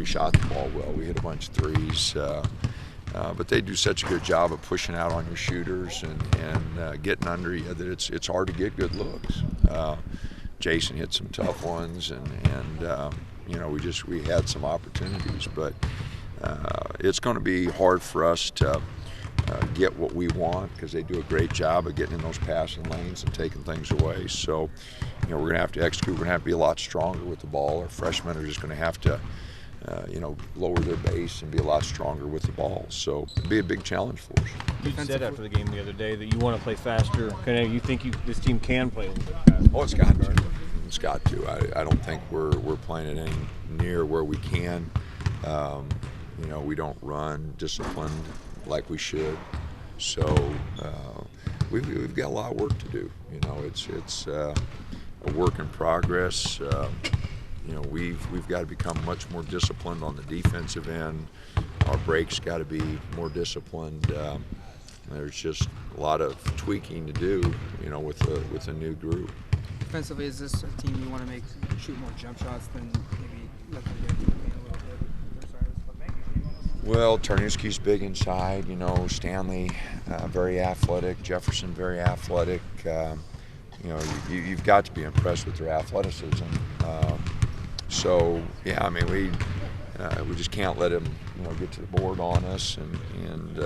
shot the ball well. We hit a bunch of threes. But they do such a good job of pushing out on your shooters and getting under you that it's hard to get good looks. Jason hit some tough ones, and we had some opportunities, but it's going to be hard for us to get what we want, because they do a great job of getting in those passing lanes and taking things away. So, we're going to have to execute. We're going to have to be a lot stronger with the ball. Our freshmen are just going to have to lower their base and be a lot stronger with the ball. So it'll be a big challenge for us. You said after the game the other day that you want to play faster. You think this team can play a little bit faster? Oh, it's got to. It's got to. I don't think we're playing it any near where we can. We don't run disciplined like we should. So we've got a lot of work to do. It's a work in progress. We've got to become much more disciplined on the defensive end. Our breaks got to be more disciplined. There's just a lot of tweaking to do, with a new group. Defensively, is this a team you want to shoot more jump shots than maybe let them get into the paint a little bit? Well, Tarnowski's big inside. Stanley, very athletic. Jefferson, very athletic. You've got to be impressed with their athleticism. We just can't let him, get to the board on us and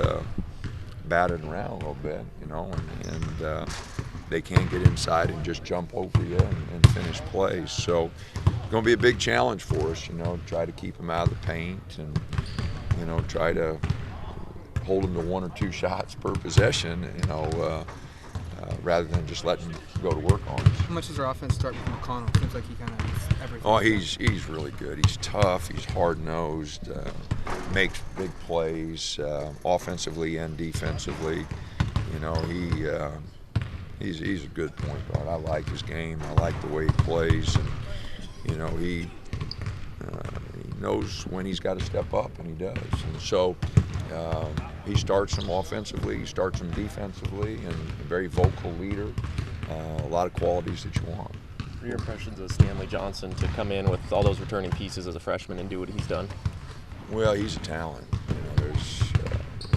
bat it around a little bit, and they can't get inside and just jump over you and finish plays. So it's going to be a big challenge for us, try to keep them out of the paint and, try to hold them to 1 or 2 shots per possession, rather than just letting him go to work on us. How much does our offense start with McConnell? Seems like he kind of has everything. Oh, he's really good. He's tough. He's hard-nosed. Makes big plays, offensively and defensively. He's a good point guard. I like his game. I like the way he plays, and he knows when he's got to step up, and he does. And so he starts them offensively, he starts them defensively, and a very vocal leader. A lot of qualities that you want. What are your impressions of Stanley Johnson to come in with all those returning pieces as a freshman and do what he's done? Well, he's a talent. There's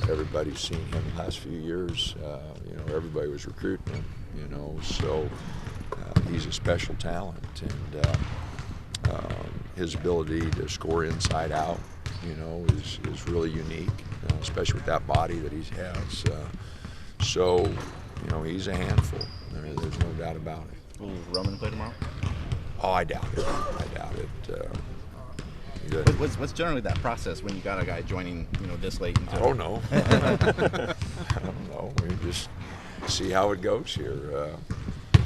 everybody's seen him the last few years. Everybody was recruiting him. So he's a special talent, and his ability to score inside out, is really unique, especially with that body that he has. So he's a handful. There's no doubt about it. Will Roman play tomorrow? Oh, I doubt it. What's generally that process when you got a guy joining, this late? I don't know. I don't know. We just see how it goes here.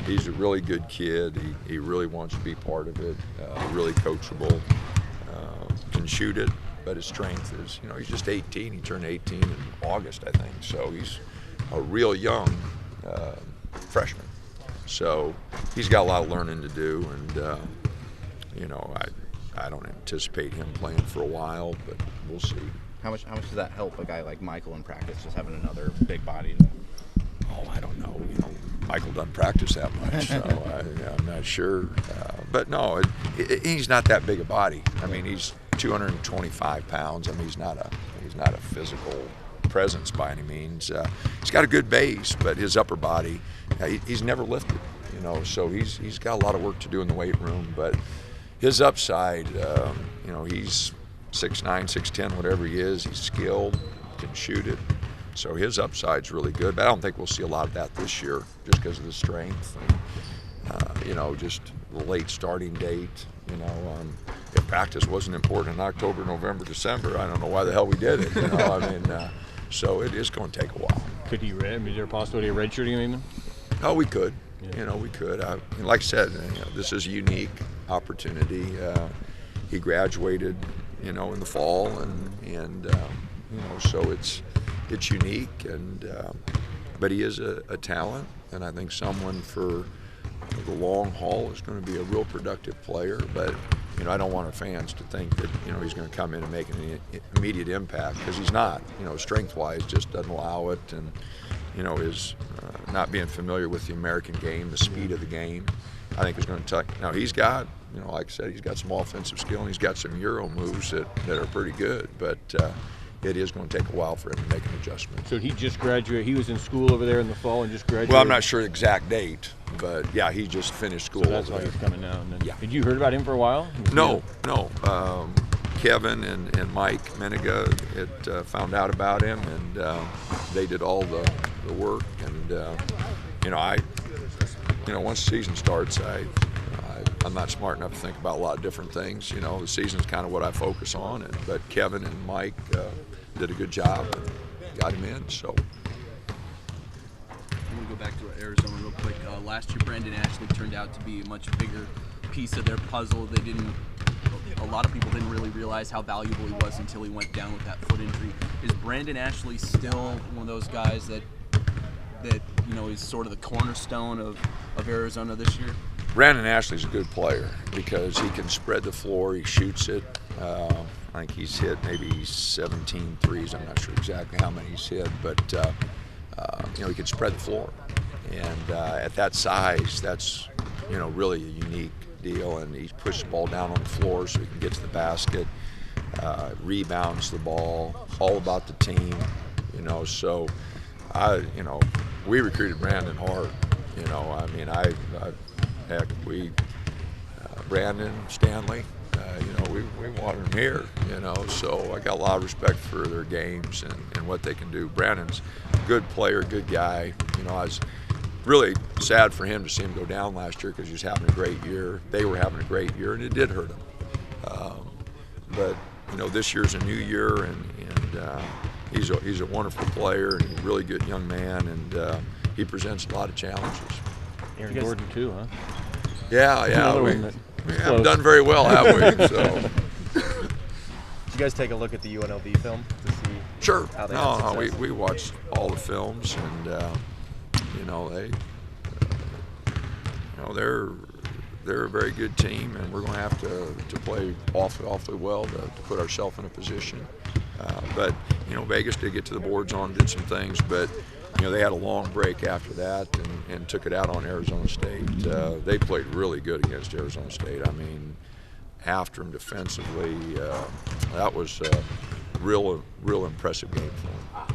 He's a really good kid. He really wants to be part of it. Really coachable. Can shoot it, but his strength is, he's just 18. He turned 18 in August, I think. So he's a real young freshman. So he's got a lot of learning to do, and I don't anticipate him playing for a while, but we'll see. How much does that help a guy like Michael in practice, just having another big body? Oh, I don't know. Michael doesn't practice that much, so I'm not sure. But no, he's not that big a body. He's 225 pounds. He's not a physical presence by any means. He's got a good base, but his upper body, he's never lifted. So he's got a lot of work to do in the weight room. But his upside, he's 6'9", 6'10", whatever he is. He's skilled, can shoot it. So his upside's really good, but I don't think we'll see a lot of that this year just because of the strength and, just the late starting date. If practice wasn't important in October, November, December, I don't know why the hell we did it. So it is going to take a while. Could he is there a possibility of redshirting him? Oh, we could. Yeah. We could. Like I said, this is a unique opportunity. He graduated, in the fall, and so it's unique, and but he is a talent, and I think someone for the long haul is going to be a real productive player. But I don't want our fans to think that he's going to come in and make an immediate impact, because he's not. Strength-wise, just doesn't allow it, and his not being familiar with the American game, the speed of the game, I think is going to take. Now he's got you know, like I said, he's got some offensive skill and he's got some Euro moves that are pretty good. But it is going to take a while for him to make an adjustment. So he just graduated. He was in school over there in the fall and just graduated. Well, I'm not sure the exact date, but yeah, he just finished school. So that's over why there. he's coming now. And then, Yeah. Had you heard about him for a while? No. Kevin and Mike Meniga had found out about him, and they did all the work. And once the season starts, I'm not smart enough to think about a lot of different things. You know, the season's kind of what I focus on. But Kevin and Mike did a good job and got him in. So. I want to go back to Arizona real quick. Last year, Brandon Ashley turned out to be a much bigger piece of their puzzle. A lot of people didn't really realize how valuable he was until he went down with that foot injury. Is Brandon Ashley still one of those guys that is sort of the cornerstone of Arizona this year? Brandon Ashley's a good player because he can spread the floor. He shoots it. I think he's hit maybe 17 threes. I'm not sure exactly how many he's hit, but he can spread the floor. And at that size, that's really a unique deal. And he pushes the ball down on the floor so he can get to the basket, rebounds the ball, all about the team. So we recruited Brandon hard. Brandon, Stanley, we wanted him here, so I got a lot of respect for their games and what they can do. Brandon's a good player, good guy. I was really sad for him to see him go down last year because he was having a great year. They were having a great year, and it did hurt him. But this year's a new year, and he's a wonderful player and a really good young man, and he presents a lot of challenges. Aaron Gordon too, huh? Yeah. We Close. haven't done very well, have we? So. Did you guys take a look at the UNLV film to see Sure. how they had success? We watched all the films, and they're a very good team, and we're going to have to play awfully well to put ourselves in a position. But Vegas did get to the boards did some things, but they had a long break after that and took it out on Arizona State. They played really good against Arizona State. I mean, after them defensively, that was a real impressive game for them.